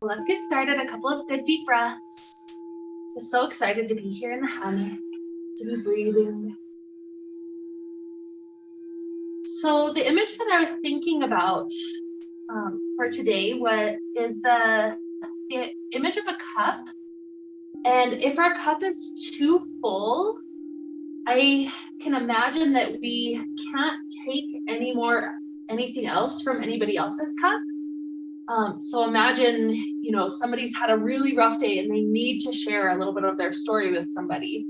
Let's get started. A couple of good deep breaths. I'm so excited to be here in the hammock, to be breathing. So the image that I was thinking about for today is the image of a cup. And if our cup is too full, I can imagine that we can't take anything else from anybody else's cup. So imagine, somebody's had a really rough day and they need to share a little bit of their story with somebody.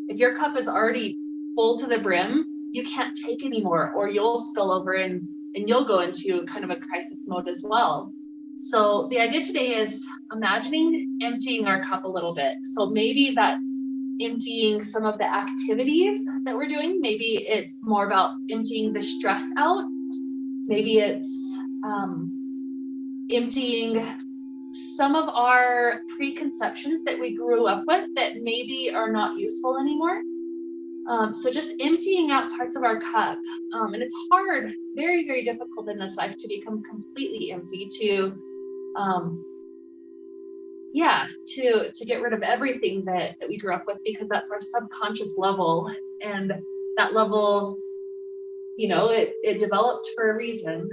If your cup is already full to the brim, you can't take anymore, or you'll spill over and you'll go into kind of a crisis mode as well. So the idea today is imagining emptying our cup a little bit. So maybe that's emptying some of the activities that we're doing. Maybe it's more about emptying the stress out. Maybe it's emptying some of our preconceptions that we grew up with that maybe are not useful anymore. So just emptying out parts of our cup. And it's hard, very, very difficult in this life to become completely empty, to get rid of everything that we grew up with, because that's our subconscious level. And that level, it developed for a reason.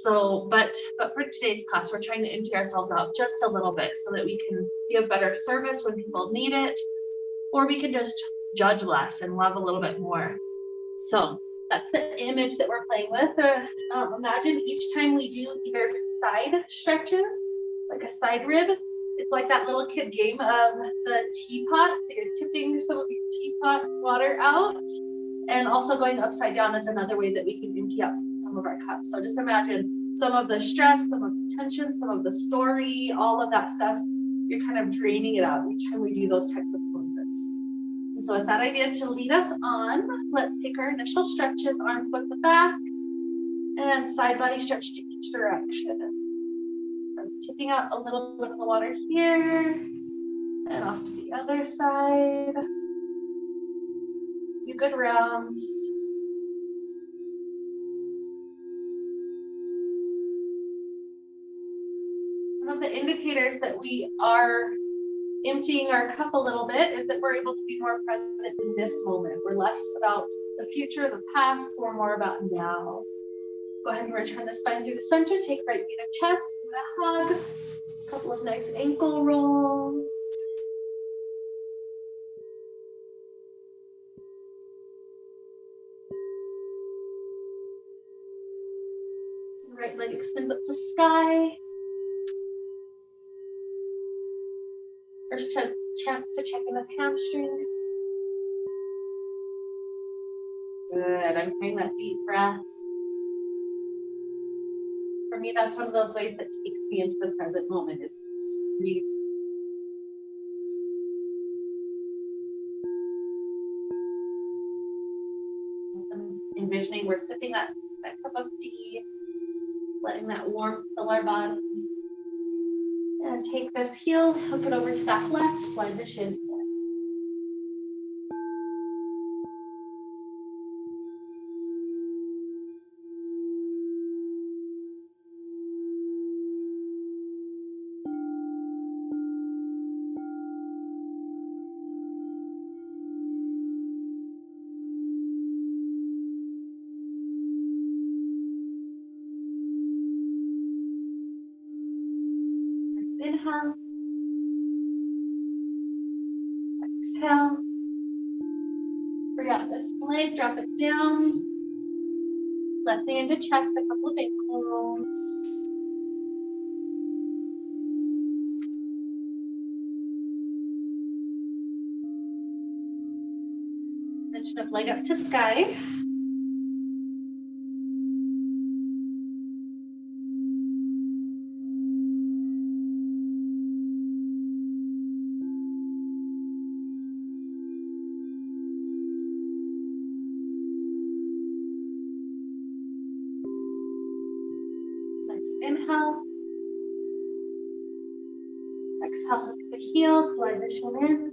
So, but for today's class, we're trying to empty ourselves out just a little bit so that we can be of better service when people need it, or we can just judge less and love a little bit more. So that's the image that we're playing with. Imagine each time we do either side stretches, like a side rib. It's like that little kid game of the teapot. So you're tipping some of your teapot water out. And also going upside down is another way that we can empty out some of our cups. So just imagine some of the stress, some of the tension, some of the story, all of that stuff. You're kind of draining it out each time we do those types of poses. And so with that idea to lead us on, let's take our initial stretches, arms width the back, and side body stretch to each direction. I'm tipping out a little bit of the water here, and off to the other side. Few good rounds. One of the indicators that we are emptying our cup a little bit is that we're able to be more present in this moment. We're less about the future, the past, we're more about now. Go ahead and return the spine through the center, take right knee to chest, give it a hug, a couple of nice ankle rolls. Right leg extends up to sky. First chance to check in with hamstring. Good, I'm hearing that deep breath. For me, that's one of those ways that takes me into the present moment, is breathe. I'm envisioning we're sipping that cup of tea, letting that warmth fill our body. And take this heel, hook it over to that left, slide the shin in. Inhale. Exhale. Bring out this leg, drop it down. Left knee into chest, a couple of ankle rolls. Extension of leg up to sky. Inhale. Exhale, hook the heel, slide the shin in.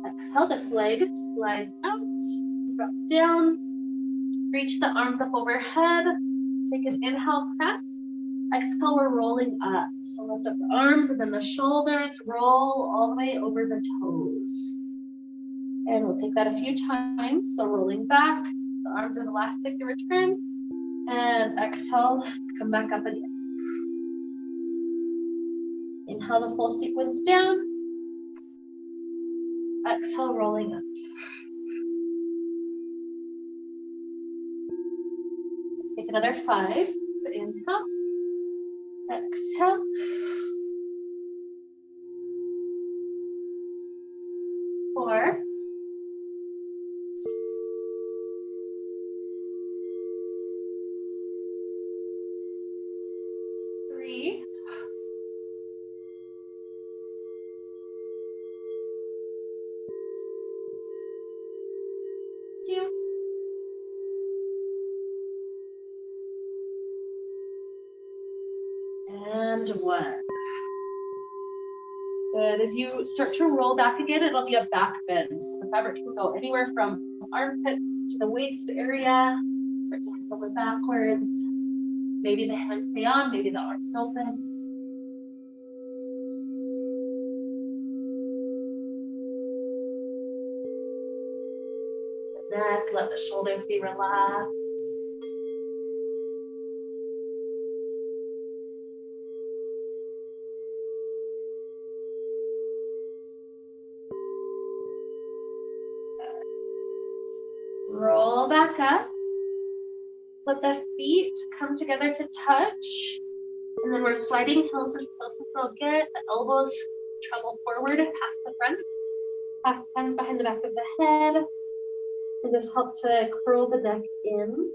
Exhale, this leg slides out, drop down, reach the arms up overhead, take an inhale, press. Exhale, we're rolling up. So lift up the arms and then the shoulders, roll all the way over the toes. And we'll take that a few times. So rolling back, the arms are elastic to return. And exhale, come back up again. Inhale the full sequence down. Exhale, rolling up. Take another 5. Inhale. Exhale. 4. 3. 2. And 1. Good. As you start to roll back again, it'll be a back bend. So the fabric can go anywhere from armpits to the waist area. Start to head over backwards. Maybe the hands stay on, maybe the arms open. The neck, let the shoulders be relaxed. Roll back up. Let the feet come together to touch. And then we're sliding heels as close as they'll get. The elbows travel forward past the front. Pass the hands behind the back of the head. And just help to curl the neck in.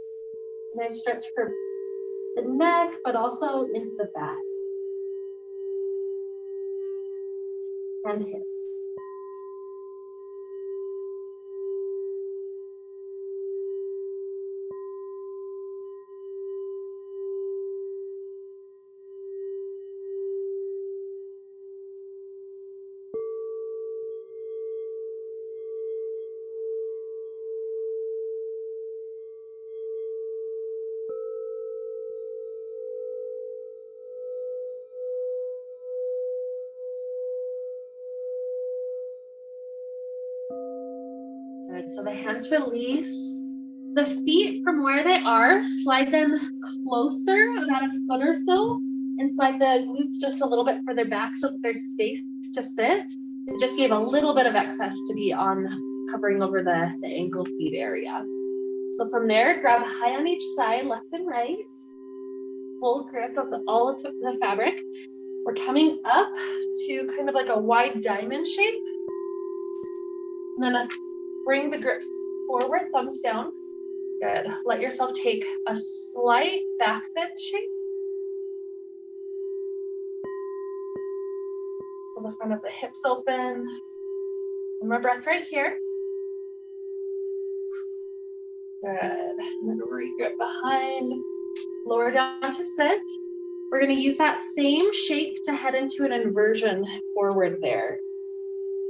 Nice stretch for the neck, but also into the back. And hips. Good, so the hands release. The feet from where they are, slide them closer, about a foot or so, and slide the glutes just a little bit further back so that there's space to sit. It just gave a little bit of excess to be on covering over the ankle feet area. So from there, grab high on each side, left and right. Full grip of all of the fabric. We're coming up to kind of like a wide diamond shape. And then bring the grip forward, thumbs down. Good. Let yourself take a slight back bend shape. Pull the front of the hips open. One more breath right here. Good. And then re-grip behind. Lower down to sit. We're going to use that same shape to head into an inversion forward there.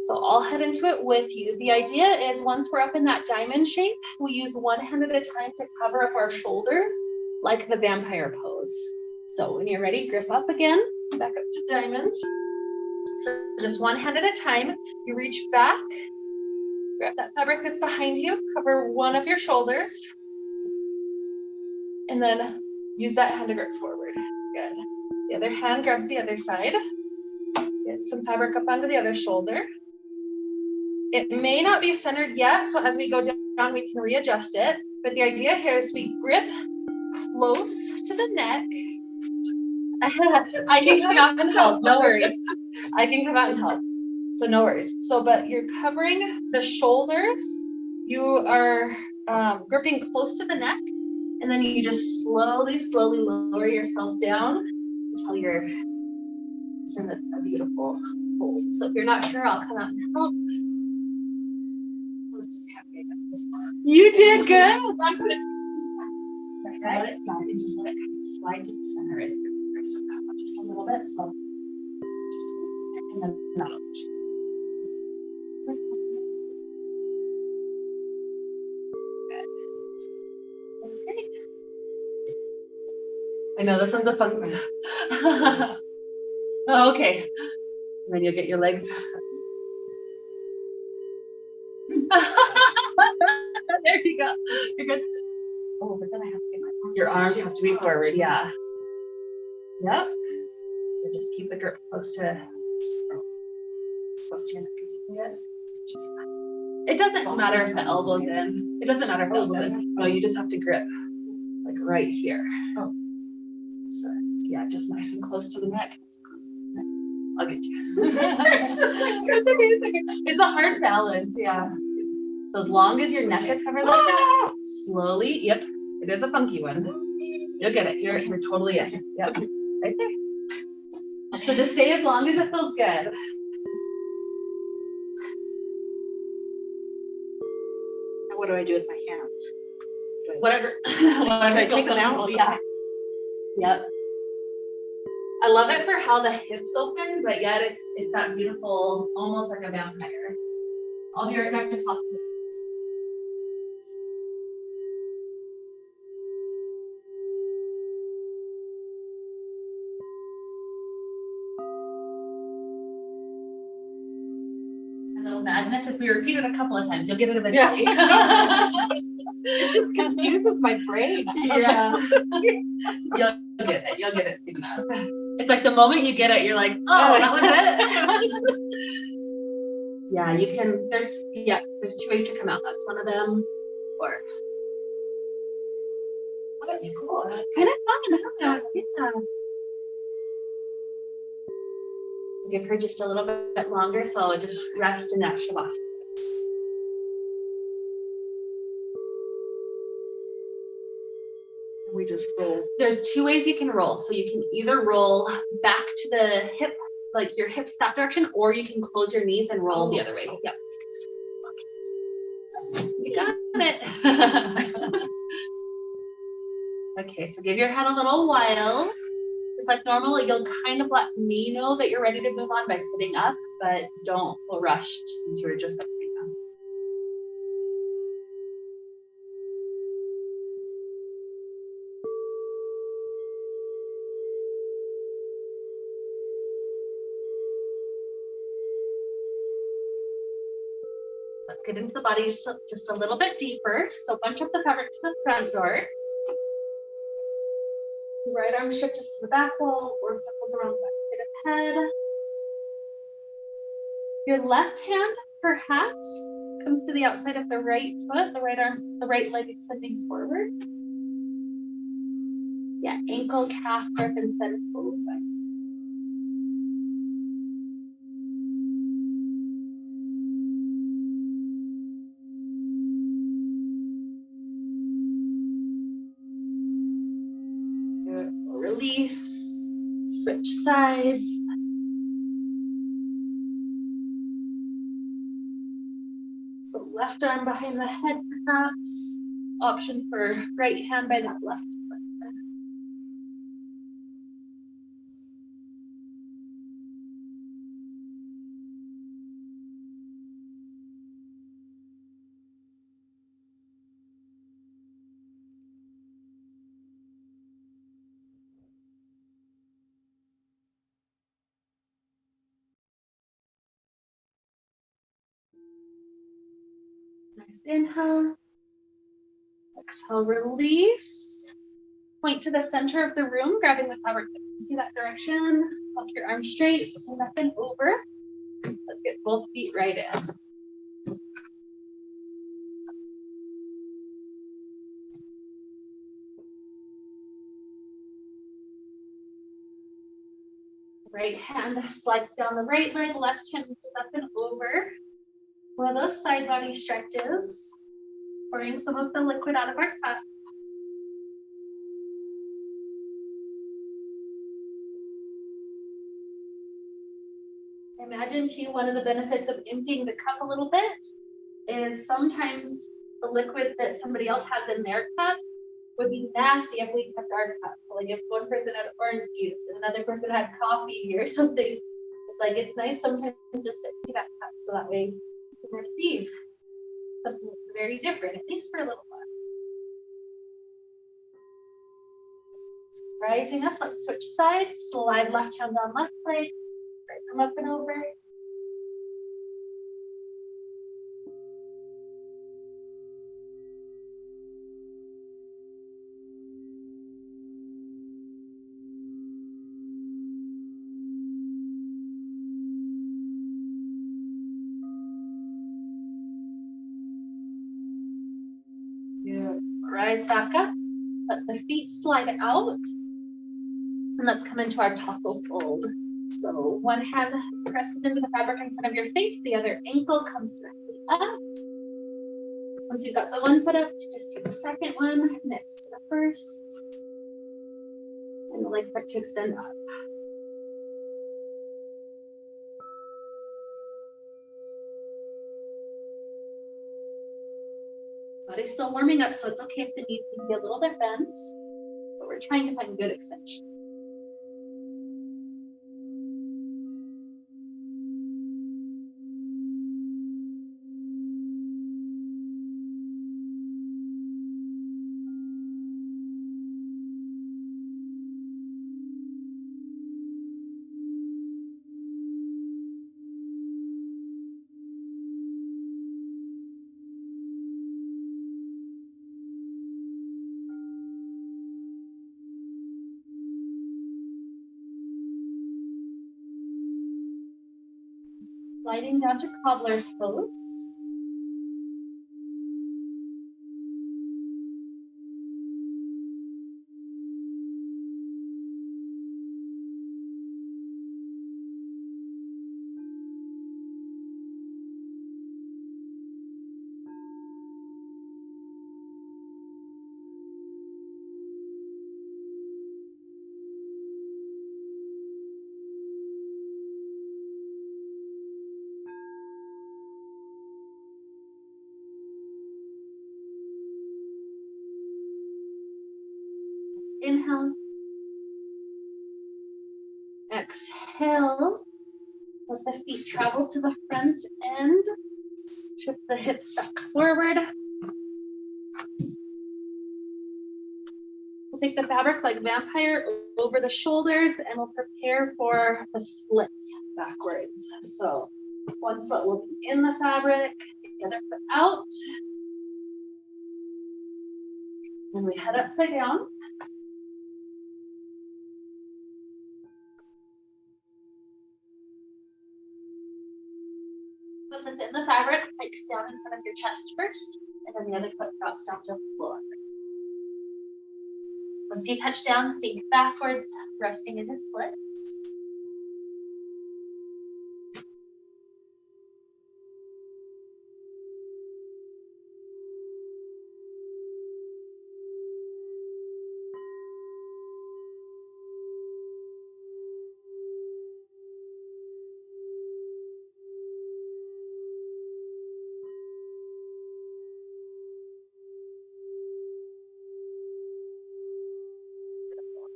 So I'll head into it with you. The idea is once we're up in that diamond shape, we use one hand at a time to cover up our shoulders like the vampire pose. So when you're ready, grip up again, back up to diamond. So just one hand at a time, you reach back, grab that fabric that's behind you, cover one of your shoulders, and then use that hand to grip forward. Good. The other hand grabs the other side. Get some fabric up onto the other shoulder. It may not be centered yet, so as we go down, we can readjust it. But the idea here is we grip close to the neck. I can come out and help, no worries. I can come out and help, so no worries. So, but you're covering the shoulders. You are gripping close to the neck, and then you just slowly lower yourself down until you're in a beautiful hold. So if you're not sure, I'll come out and help. You did good. Let it guide and just let it kind of slide to the center as your wrists come up just a little bit. So just and then not Okay. I know this one's a fun one. Oh, okay. And then you'll get your legs. There you go. You're good. Oh, but then I have to get my arms. Your arms have to be forward, yeah. Yep. So just keep the grip close to your neck as you can get. It doesn't matter if the elbow's in. It doesn't matter if the elbow's in. No, you just have to grip like right here. Oh. So yeah, just nice and close to the neck. I'll get you. It's okay, it's okay. It's a hard balance, yeah. So as long as your neck is covered like that, slowly, yep, it is a funky one. You'll get it. You're totally in. Yep. Right there. So just stay as long as it feels good. What do I do with my hands? Whatever. Should I take them out? Yeah. Yep. I love it for how the hips open, but yet it's that beautiful, almost like a vampire. I'll be right back to talk. A little madness. If we repeat it a couple of times, you'll get it eventually. Yeah. It just confuses my brain. Yeah. You'll get it. You'll get it soon enough. It's like the moment you get it, you're like, oh, that was it. Yeah, you can, there's two ways to come out. That's one of them. Or that's cool. Kind of fun, huh? Yeah. Give her just a little bit longer, so just rest in that Shavasana. We just roll. There's two ways you can roll. So you can either roll back to the hip, like your hips that direction, or you can close your knees and roll the other way. Yep. You got it. Okay, so give your head a little while. Just like normal, you'll kind of let me know that you're ready to move on by sitting up, but don't feel rushed since you were just upside down. Let's get into the body just a little bit deeper. So bunch up the fabric to the front door. Right arm stretches to the back wall or circles around the back of the head. Your left hand perhaps comes to the outside of the right foot, the right leg extending forward. Yeah, ankle, calf, grip instead of full foot. Release, switch sides. So left arm behind the head perhaps. Option for right hand by that left foot. Nice inhale. Exhale, release. Point to the center of the room, grabbing the fabric. See that direction. Walk your arms straight, stand up and over. Let's get both feet right in. Right hand slides down the right leg, left hand moves up and over. One of those side body stretches, pouring some of the liquid out of our cup. Imagine too, one of the benefits of emptying the cup a little bit is sometimes the liquid that somebody else has in their cup would be nasty if we kept our cup. Like if one person had orange juice and another person had coffee or something, like it's nice sometimes just to empty that cup so that way you can receive something very different, at least for a little while. Rising up, let's switch sides. Slide left hand on left leg. Right arm up and over. Rise back up, let the feet slide out, and let's come into our taco fold. So one hand presses into the fabric in front of your face, the other ankle comes directly up. Once you've got the one foot up, just take the second one next to the first, and the legs start to extend up. Body's still warming up, so it's okay if the knees can be a little bit bent, but we're trying to find good extension. Sliding down to cobbler's pose. Inhale. Exhale. Let the feet travel to the front end. Shift the hips back forward. We'll take the fabric like vampire over the shoulders and we'll prepare for the split backwards. So one foot will be in the fabric, the other foot out. And we head upside down. Foot that's in the fabric hikes down in front of your chest first, and then the other foot drops down to the floor. Once you touch down, sink backwards, resting into splits.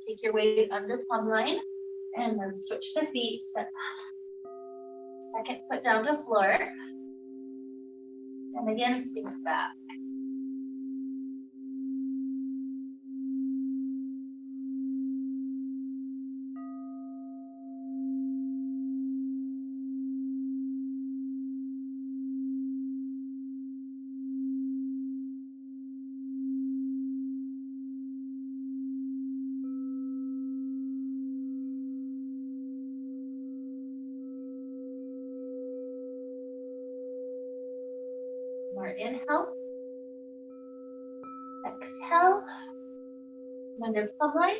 Take your weight under plumb line and then switch the feet, step second foot down to floor. And again, sink back. More inhale. Exhale. Under plumb line.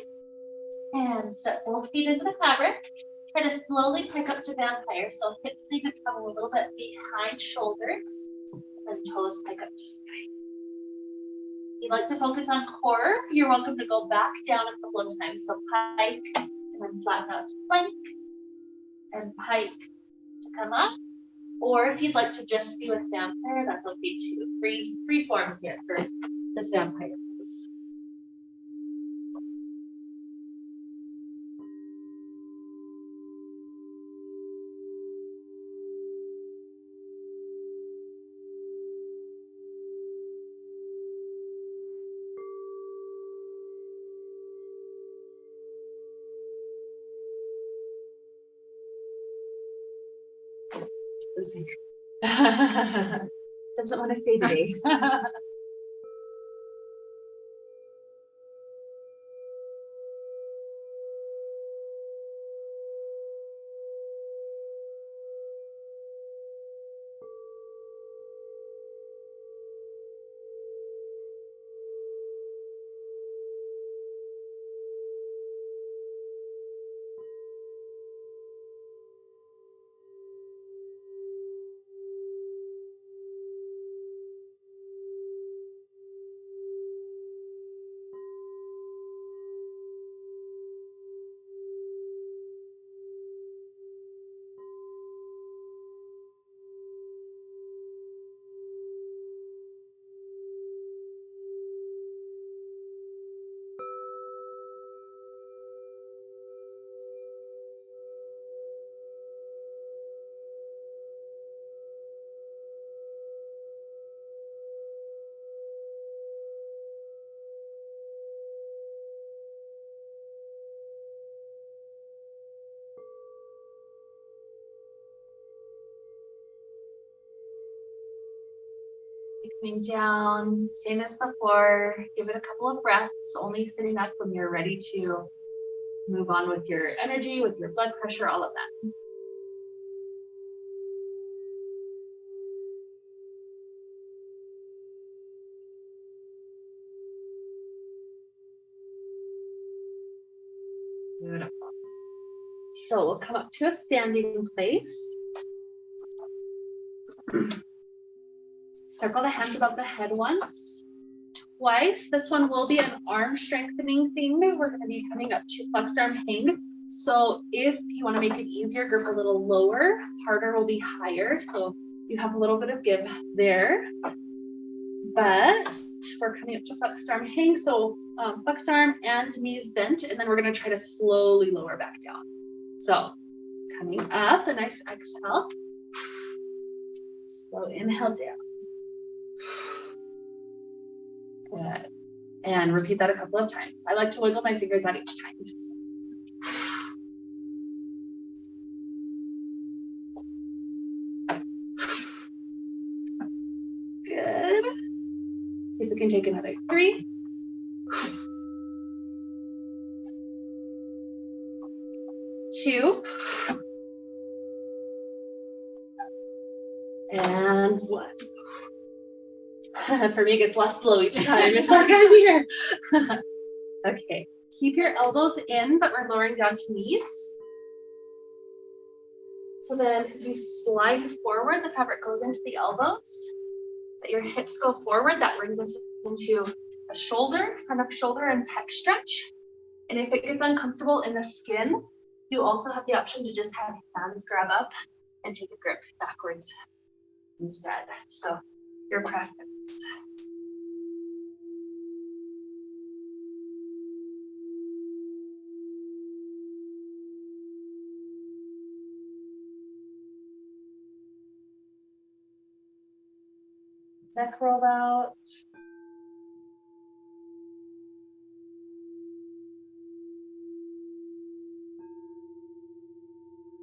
And step both feet into the fabric. Try to slowly pick up to vampire. So hips need to come a little bit behind shoulders. And toes pick up to sky. If you'd like to focus on core, you're welcome to go back down a couple of times. So pike and then flatten out to plank. And pike to come up. Or if you'd like to just be with vampire, that's okay too. Free form here for this vampire pose. losing. Doesn't want to stay today. Coming down, same as before. Give it a couple of breaths, only sitting up when you're ready to move on with your energy, with your blood pressure, all of that. Beautiful. So we'll come up to a standing place. Circle the hands above the head once, twice. This one will be an arm strengthening thing. We're going to be coming up to flexed arm hang. So if you want to make it easier, grip a little lower, harder will be higher. So you have a little bit of give there. But we're coming up to flexed arm hang. So flexed arm and knees bent, and then we're going to try to slowly lower back down. So coming up, a nice exhale. Slow inhale down. Good. And repeat that a couple of times. I like to wiggle my fingers at each time. Good. See if we can take another 3. 2. And 1. For me, it gets less slow each time. It's like I'm here. Okay, keep your elbows in, but we're lowering down to knees. So then as you slide forward, the fabric goes into the elbows, but your hips go forward. That brings us into a shoulder, front of shoulder and pec stretch. And if it gets uncomfortable in the skin, you also have the option to just have hands grab up and take a grip backwards instead. So your preference. Neck rolled out.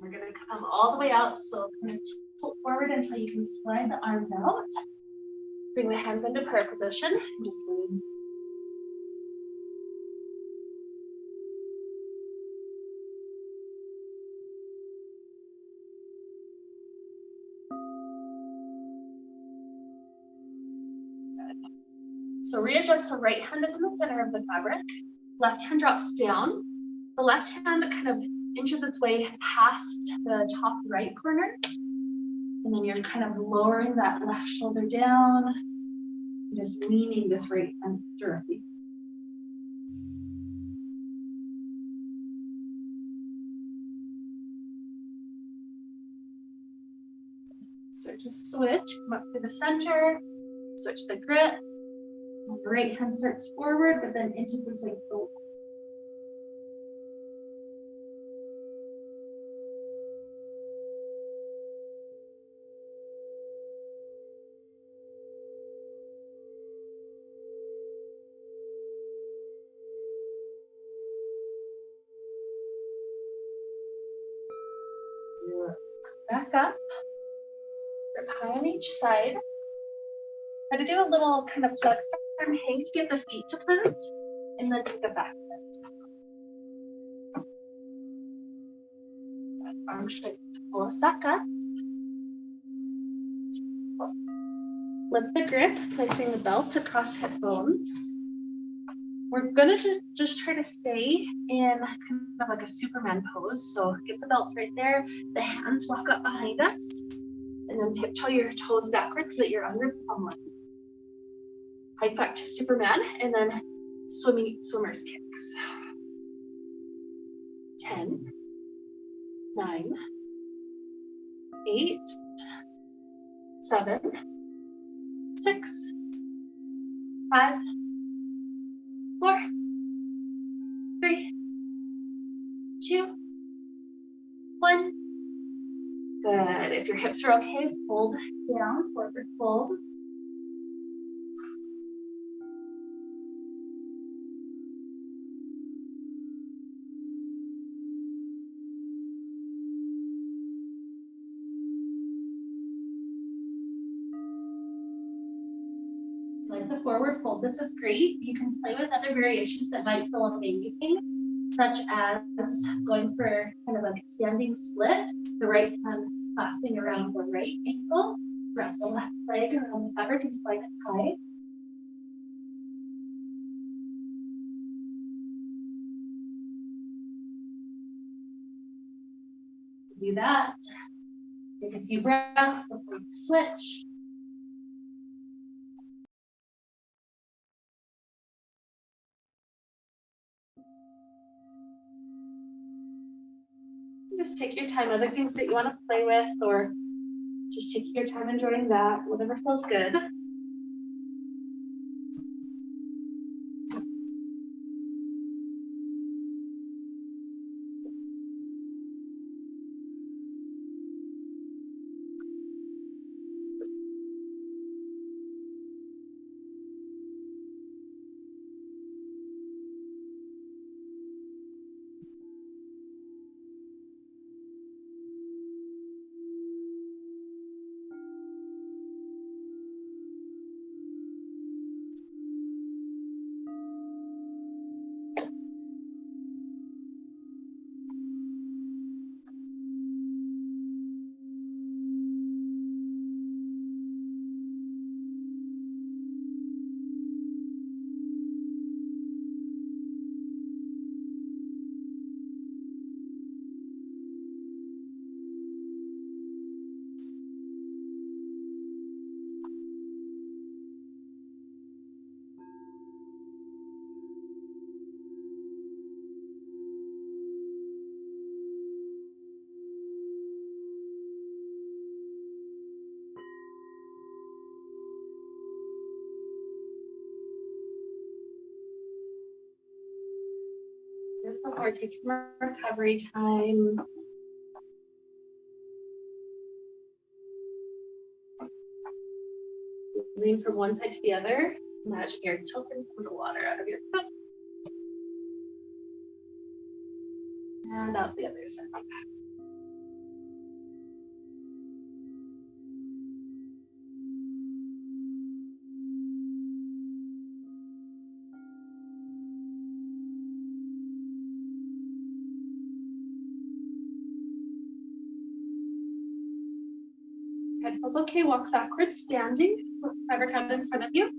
We're going to come all the way out. So kind of tilt forward until you can slide the arms out. Bring the hands into prayer position and just lean. So readjust. So right hand is in the center of the fabric. Left hand drops down. The left hand kind of inches its way past the top right corner. And then you're kind of lowering that left shoulder down. Just leaning this right hand directly. So just switch, come up to the center, switch the grip. The right hand starts forward, but then inches its way to the left. Back up. grip high on each side. Try to do a little kind of flex arm hang to get the feet to plant, and then take a back lift. Arm straight to pull us back up. Lift the grip, placing the belt across hip bones. We're gonna just try to stay in kind of like a Superman pose. So get the belt right there, the hands walk up behind us, and then tiptoe your toes backwards so that you're under the thumb line. Hike back to Superman, and then swimmer's kicks. 10, 9, 8, 7, 6, 5, 4, 3, 2, 1. Good. If your hips are okay, fold down, forward fold. Like the forward fold, this is great. You can play with other variations that might feel amazing, such as going for kind of like a standing split, the right hand clasping around the right ankle, wrap the left leg around the fabric and slide it high. Do that. Take a few breaths before you switch. Just take your time, other things that you want to play with, or just take your time enjoying that, whatever feels good. This before it takes some recovery time. Lean from one side to the other. Imagine you're tilting some of the water out of your cup. And out the other side. Head feels okay, walk backwards, standing, fabric out in front of you.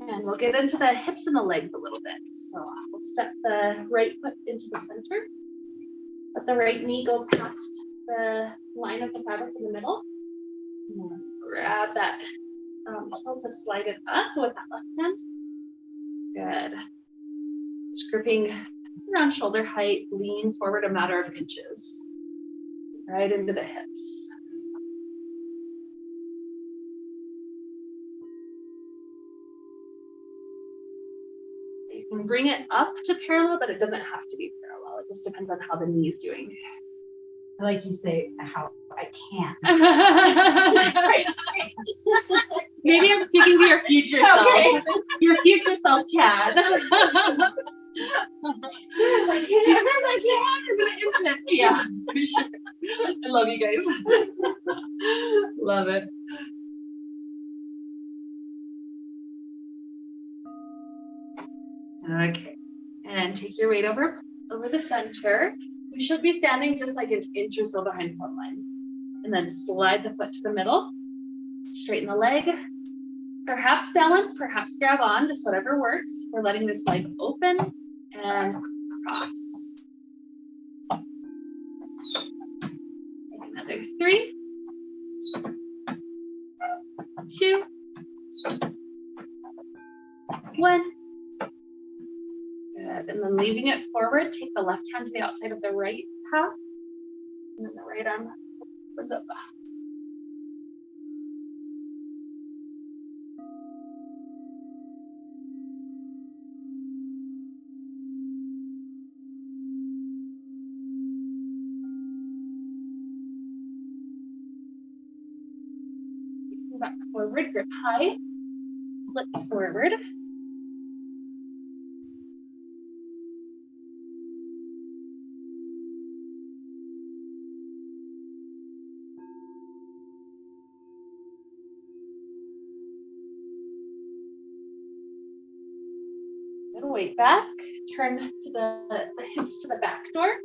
And we'll get into the hips and the legs a little bit. So we'll step the right foot into the center. Let the right knee go past the line of the fabric in the middle. And then grab that heel to slide it up with that left hand. Good. Just gripping around shoulder height, lean forward a matter of inches. Right into the hips. You can bring it up to parallel, but it doesn't have to be parallel. It just depends on how the knee is doing. I like you say how I can't. Maybe I'm speaking to your future self. Okay. Your future self can. She says I can't. I'm gonna inch it. Yeah, for sure. I love you guys. Love it. Okay, and take your weight over the center. We should be standing just like an inch or so behind front line. And then slide the foot to the middle. Straighten the leg. Perhaps balance, perhaps grab on, just whatever works. We're letting this leg open and cross. Another 3, 2, 1. Good. And then leaving it forward, take the left hand to the outside of the right calf. And then the right arm opens up. Back forward, grip high, flips forward. Good, weight back, turn to the hips to the back door.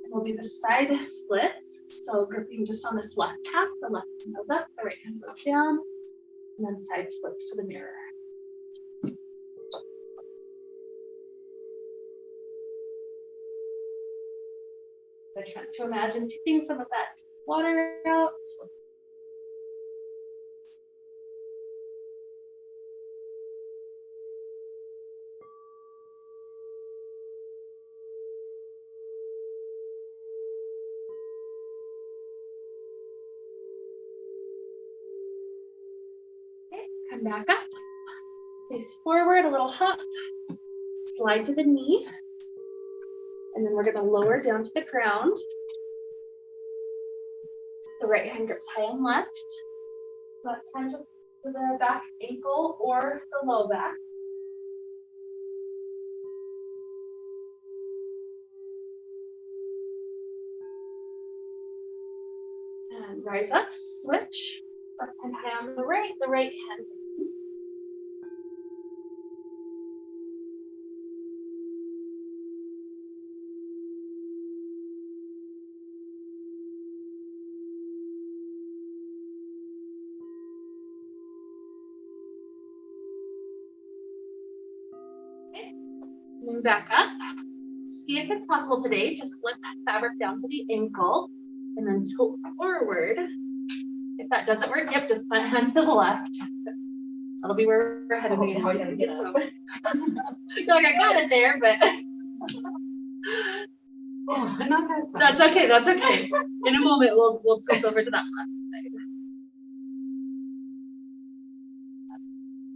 And we'll do the side splits. So gripping just on this left calf, the left hand goes up, the right hand goes down, and then side splits to the mirror. A chance to imagine tipping some of that water out. Okay, come back up. Face forward, a little hop. Slide to the knee. And then we're going to lower down to the ground. The right hand grips high and left. Left hand to the back ankle or the low back. And rise up, switch. Left hand high on the right hand down. Move back up. See if it's possible today to slip fabric down to the ankle and then tilt forward. If that doesn't work, yep, just plant hands to the left. That'll be where we're headed. You're like, I got it there, but that's okay. That's okay. In a moment, we'll tilt over to that left side.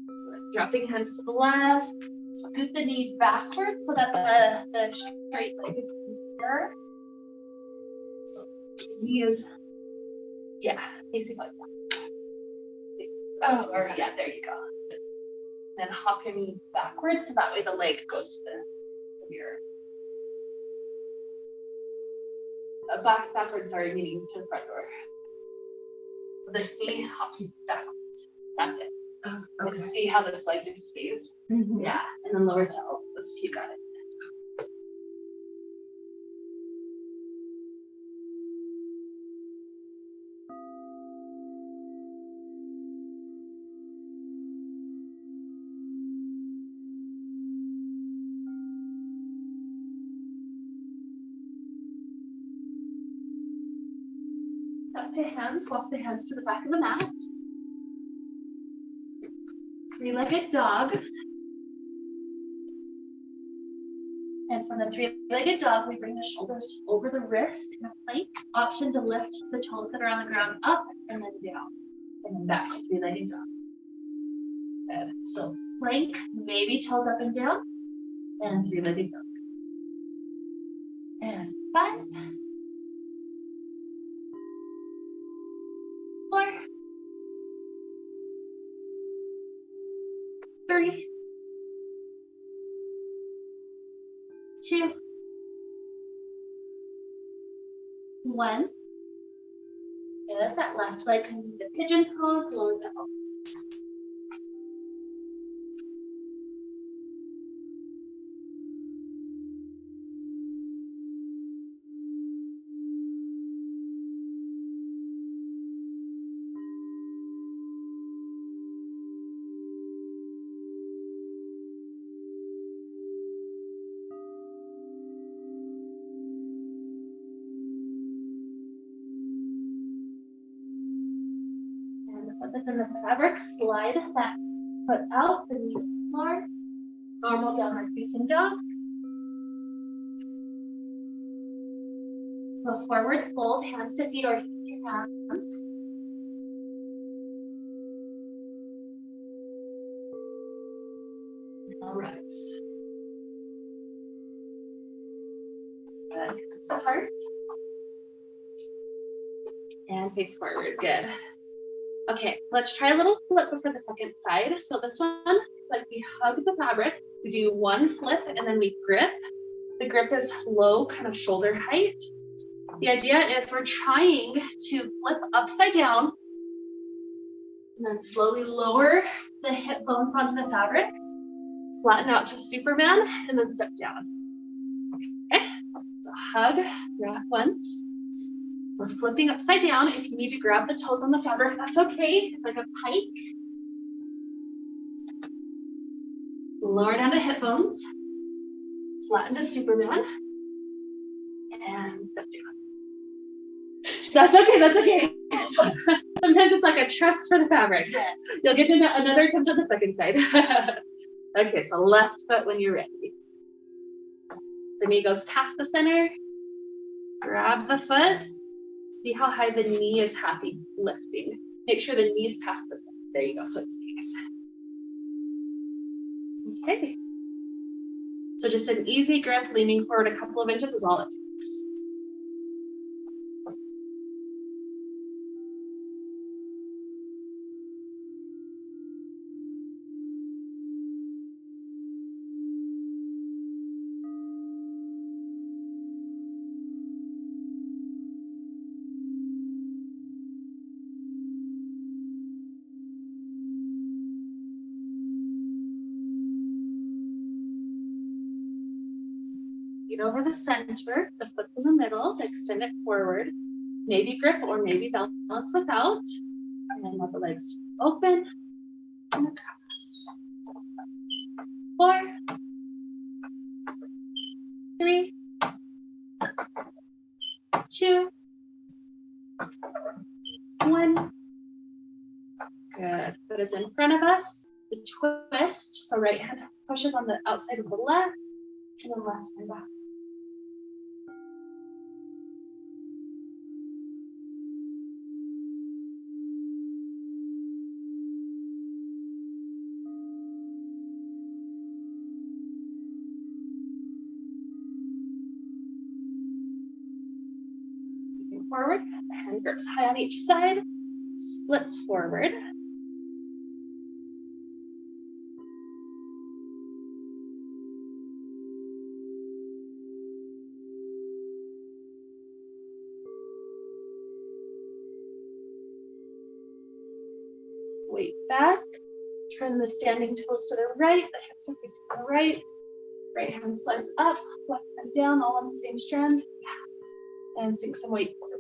So dropping hands to the left. Scoot the knee backwards so that the straight leg is here. So the knee is, yeah, facing like that. Oh, or yeah, there you go. Then hop your knee backwards so that way the leg goes to the mirror. Backwards, sorry, meaning to the front door. This knee hops backwards. That's it. Okay. See how this leg just stays. Mm-hmm. Yeah, and then lower to elbows. You got it. Up to hands, walk the hands to the back of the mat. Three-legged dog. And from the three-legged dog, we bring the shoulders over the wrist in a plank. Option to lift the toes that are on the ground up and then down. And then back to three-legged dog. Good. So plank, maybe toes up and down. And three-legged dog. And 5. 4. 3. 2, 1. Good. That left leg comes into pigeon pose, lower the elbow. Foot that's in the fabric, slide that foot out, the knees to the floor, normal downward facing dog. Go forward, fold, hands to feet or feet to hands. Now rise. Good. Hands to heart. And face forward, good. Okay, let's try a little flip for the second side. So this one, it's like we hug the fabric, we do one flip and then we grip. The grip is low, kind of shoulder height. The idea is we're trying to flip upside down and then slowly lower the hip bones onto the fabric, flatten out to Superman, and then step down. Okay, so hug, wrap once. We're flipping upside down. If you need to grab the toes on the fabric, that's okay, like a pike. Lower down to hip bones, flatten to Superman, and step down. That's okay, that's okay. Sometimes it's like a trust for the fabric. Yes. You'll get another attempt on the second side. Okay, so left foot when you're ready. The knee goes past the center. Grab the foot. See how high the knee is happy lifting. Make sure the knee's past the center. There you go, so it's nice. Okay. So just an easy grip, leaning forward a couple of inches is all it takes. Over the center, the foot in the middle, extend it forward, maybe grip or maybe balance without, and let the legs open and across. 4, 3, 2, 1. Good. Foot is in front of us. The twist, so right hand pushes on the outside of the left, and the left hand back. Forward, hand grips high on each side, splits forward. Weight back, turn the standing toes to the right, the hips are facing the right. Right hand slides up, left hand down, all on the same strand. And sink some weight forward.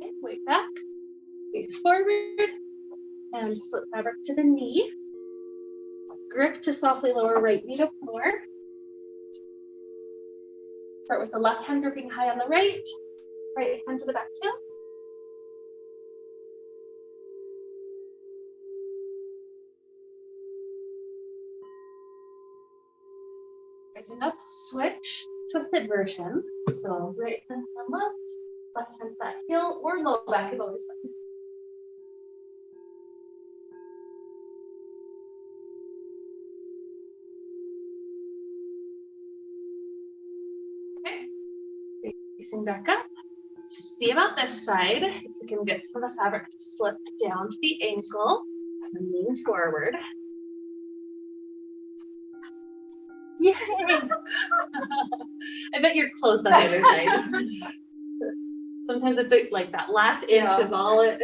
Okay, weight back, face forward. And slip fabric to the knee. Grip to softly lower right knee to floor. Start with the left hand gripping high on the right hand to the back heel. Rising up, switch, twisted version. So right hand on left hand to that heel, or low back is always fine. Facing back up. See about this side, if you can get some of the fabric to slip down to the ankle and lean forward. Yay! I bet you're close on the other side. Sometimes it's like that last inch is all it.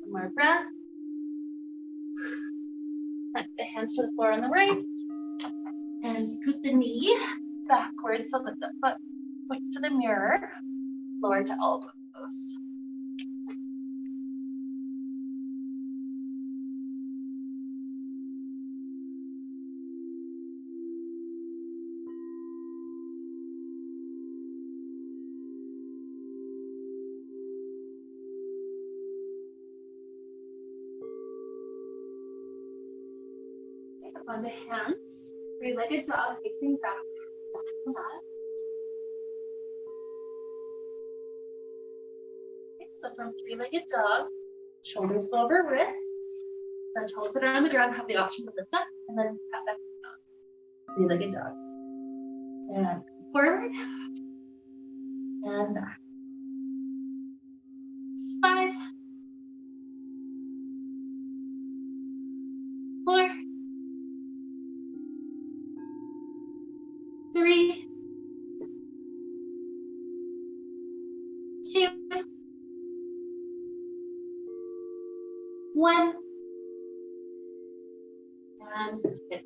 One more breath. Put the hands to the floor on the right. And scoot the knee backwards so that the foot points to the mirror. Lower to elbows. Onto hands, three-legged dog facing back. Okay, so from three-legged dog, shoulders go over wrists, the toes that are on the ground have the option to lift up and then pat back down. Three-legged dog. And forward and back. 5, 4, 3, 2, 1, and hit.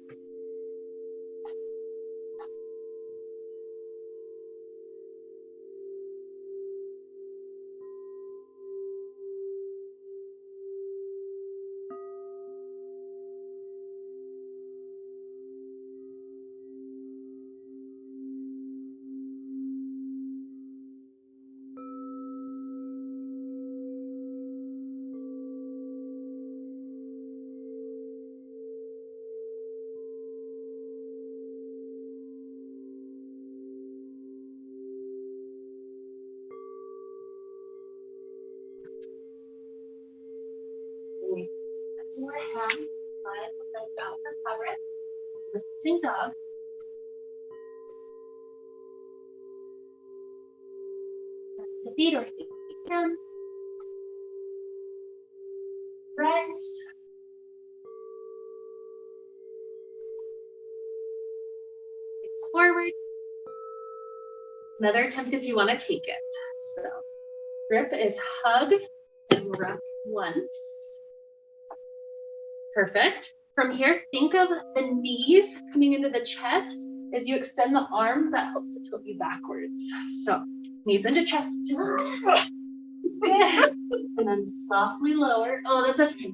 To our hand, slide the leg out the fabric, releasing dog. To feet or feet down. Rise. It's forward. Another attempt if you want to take it. So grip is hug and rock once. Perfect. From here, think of the knees coming into the chest. As you extend the arms, that helps to tilt you backwards. So knees into chest tilt. And then softly lower. Oh, that's okay.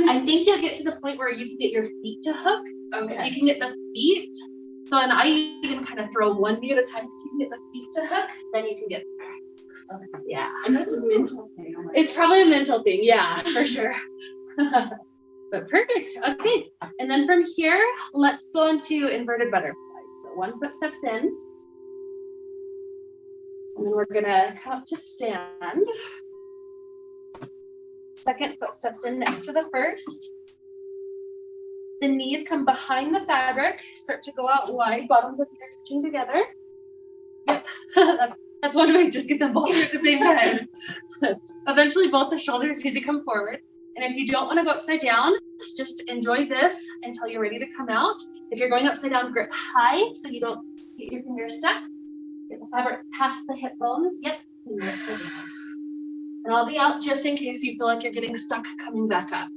I think you'll get to the point where you can get your feet to hook. Okay. If you can get the feet. So, and I even kind of throw one knee at a time. If you can get the feet to hook, then you can get there. Okay. Yeah. And that's a mental thing. It's probably a mental thing. Yeah, for sure. But perfect. Okay. And then from here, let's go into inverted butterflies. So one foot steps in. And then we're gonna come up to stand. Second foot steps in next to the first. The knees come behind the fabric, start to go out wide, bottoms of feet are touching together. Yep. That's one way, just get them both at the same time. Eventually both the shoulders need to come forward. And if you don't want to go upside down, just enjoy this until you're ready to come out. If you're going upside down, grip high so you don't get your fingers stuck. Get the fabric past the hip bones. Yep. And I'll be out just in case you feel like you're getting stuck coming back up.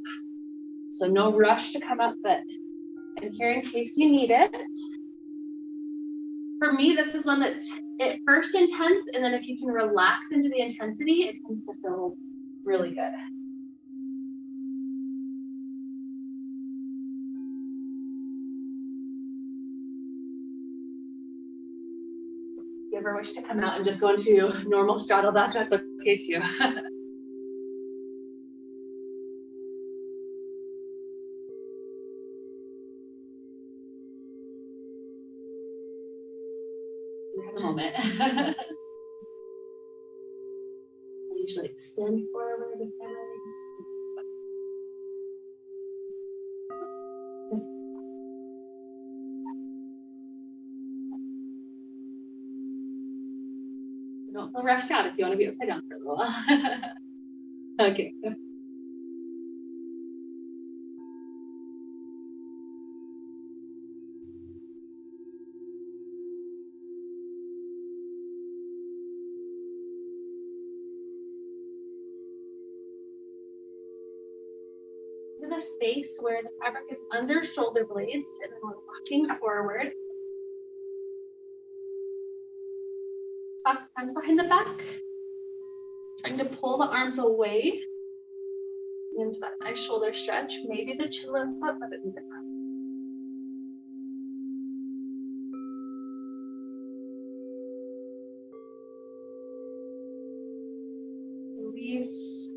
So no rush to come up, but I'm here in case you need it. For me, this is one that's at first intense, and then if you can relax into the intensity, it tends to feel really good. If you ever wish to come out and just go into normal straddle, that's okay too. Have a moment. I usually extend forward with my legs. don't feel rushed out if you want to be upside down for a little while. Okay. In a space where the fabric is under shoulder blades, and then we're walking forward. Clasp hands behind the back. Trying to pull the arms away into that nice shoulder stretch. Maybe the chin lifts up, but it doesn't come. Release.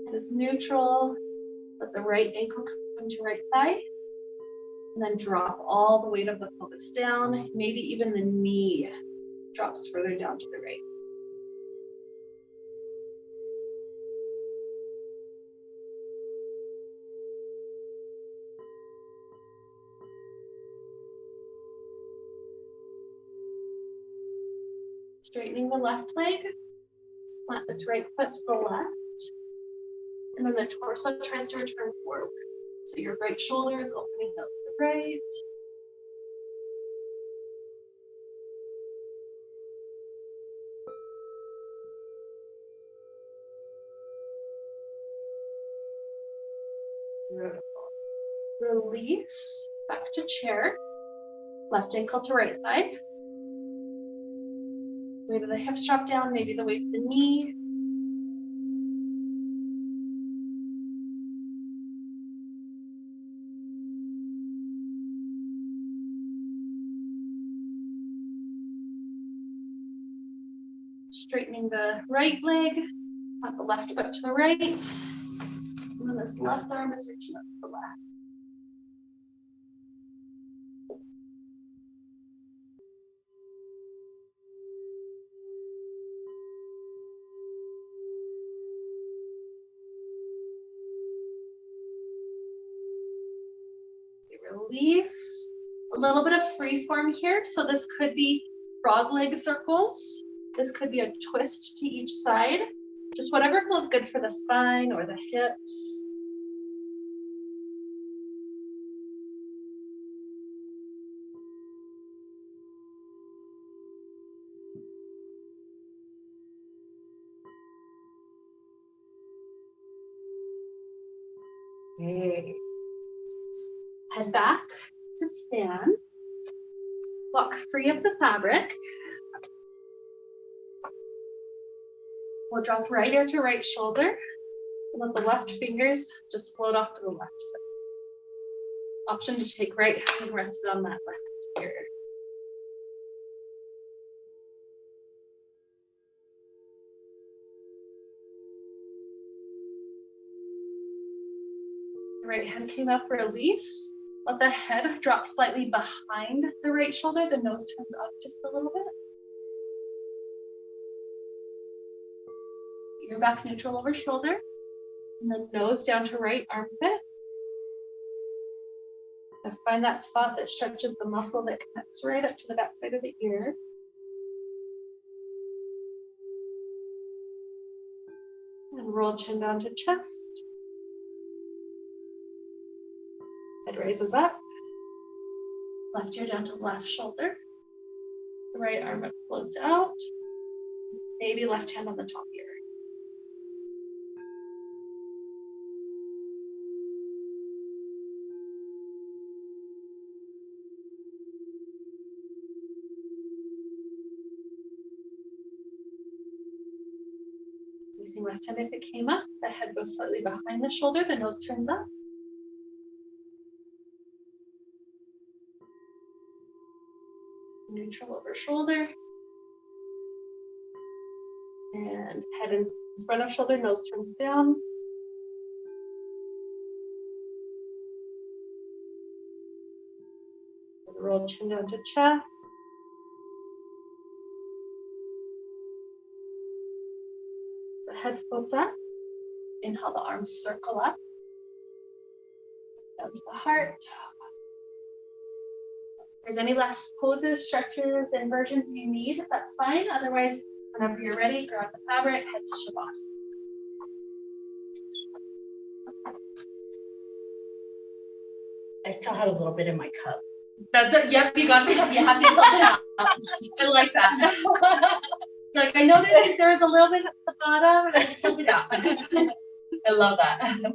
Head is neutral. Let the right ankle come to right thigh. And then drop all the weight of the pelvis down. Maybe even the knee drops further down to the right. Straightening the left leg. Plant this right foot to the left. And then the torso tries to return forward. So your right shoulder is opening up to the right. Beautiful. Release, back to chair. Left ankle to right side. Weight of the hips drop down, maybe the weight of the knee. Straightening the right leg, plant the left foot to the right. And then this left arm is reaching up to the left. Release. A little bit of free form here. So this could be frog leg circles. This could be a twist to each side. Just whatever feels good for the spine or the hips. Okay. Head back to stand. Walk free of the fabric. We'll drop right ear to right shoulder. And let the left fingers just float off to the left side. Option to take right hand and rest it on that left ear. The right hand came up, release. Let the head drop slightly behind the right shoulder. The nose turns up just a little bit. Ear back neutral over shoulder. And then nose down to right armpit. And find that spot that stretches the muscle that connects right up to the back side of the ear. And roll chin down to chest. Head raises up. Left ear down to left shoulder. The right arm floats out. Maybe left hand on the top ear. Releasing left hand if it came up. The head goes slightly behind the shoulder. The nose turns up. Neutral over shoulder. And head in front of shoulder, nose turns down. Roll chin down to chest. The head floats up. Inhale, the arms circle up. Down to the heart. If there's any last poses, stretches, inversions you need, that's fine. Otherwise, Whenever you're ready, grab the fabric, head to Shavasana. I still had a little bit in my cup. That's it. Yep, you got some. You have to tilt it out. I like that. Like I noticed that there was a little bit at the bottom, and I tilted it out. I love that.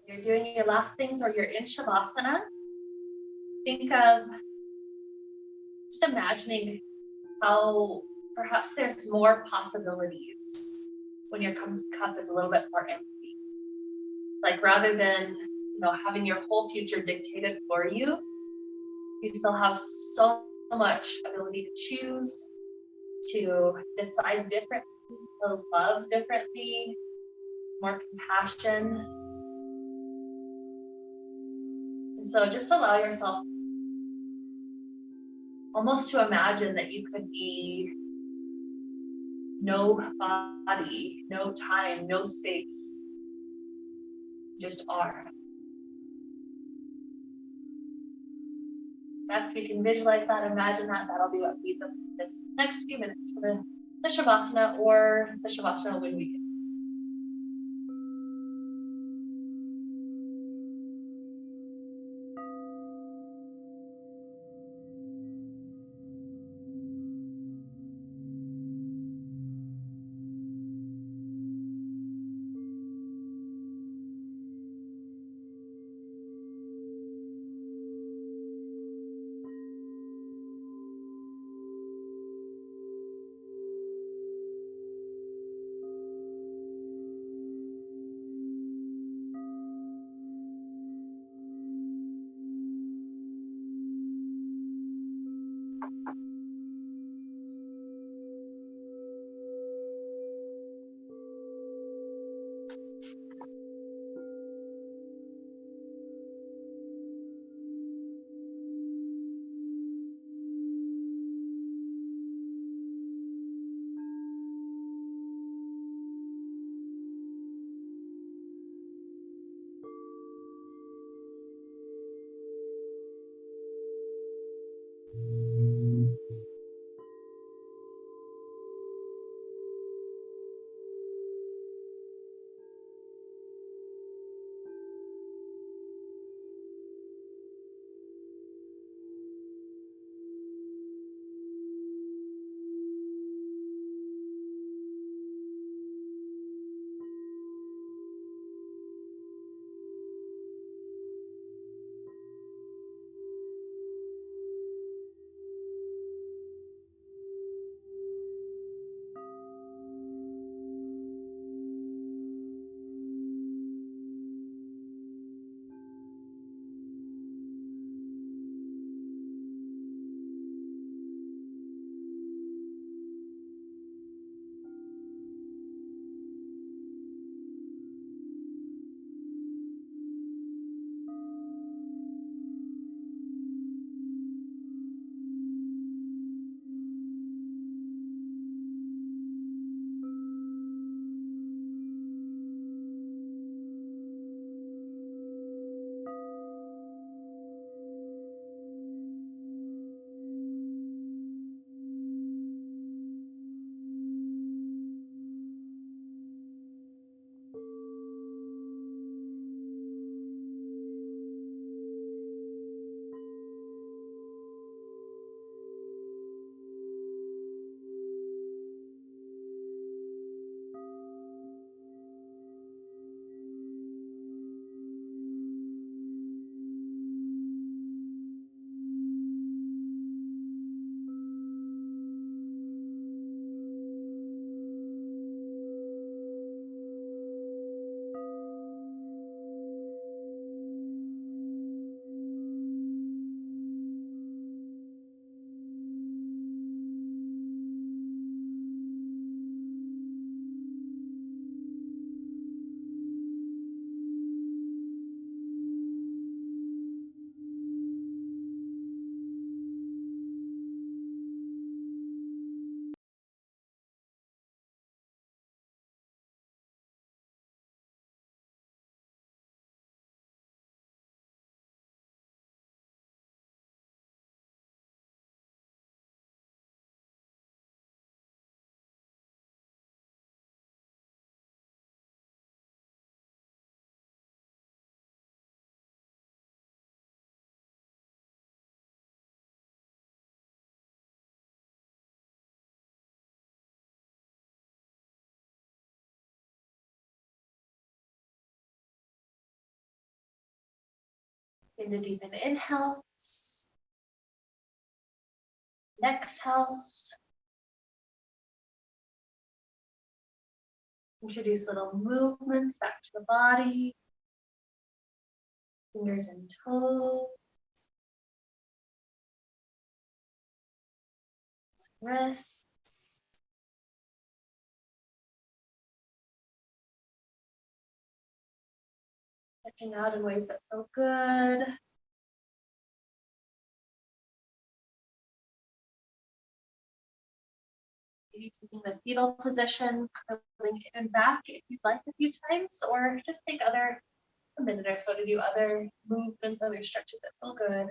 You're doing your last things or you're in Shavasana. Think of just imagining how perhaps there's more possibilities when your cup is a little bit more empty. Like rather than having your whole future dictated for you, you still have so much ability to choose, to decide differently, to love differently, more compassion. And so just allow yourself almost to imagine that you could be no body, no time, no space, just are. As we can visualize that, imagine that, that'll be what leads us this next few minutes for the Shavasana or the Shavasana when we can. Into deep inhales. And exhales. Introduce little movements back to the body. Fingers and toes. Wrists. Stretching out in ways that feel good. Maybe taking the fetal position, curling in and back if you'd like a few times, or just take a minute or so to do other movements, other stretches that feel good.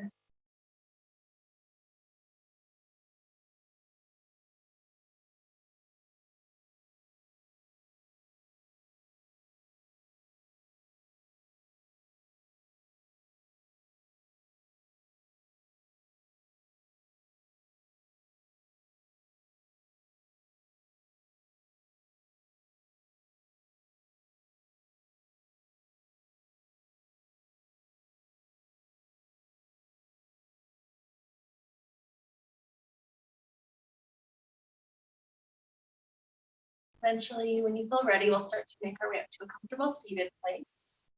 Eventually, when you feel ready, we'll start to make our way up to a comfortable seated place.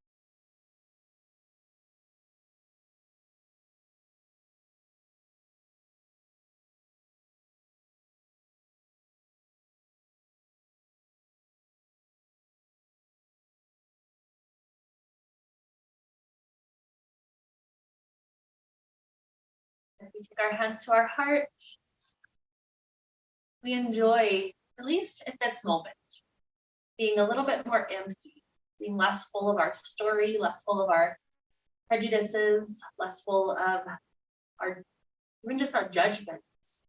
As we take our hands to our heart, we enjoy, at least at this moment, being a little bit more empty, being less full of our story, less full of our prejudices, less full of our, even just our judgments.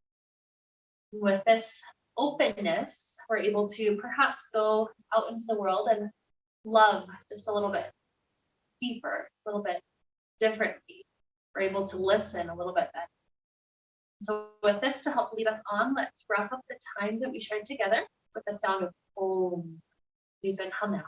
With this openness, we're able to perhaps go out into the world and love just a little bit deeper, a little bit differently. We're able to listen a little bit better. So with this to help lead us on, let's wrap up the time that we shared together with the sound of Om. Deep inhale now.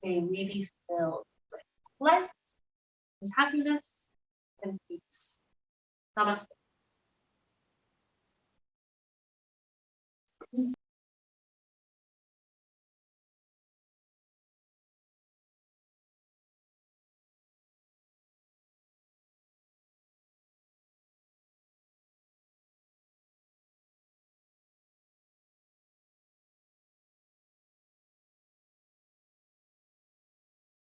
May we be filled with light and happiness and peace. Namaste.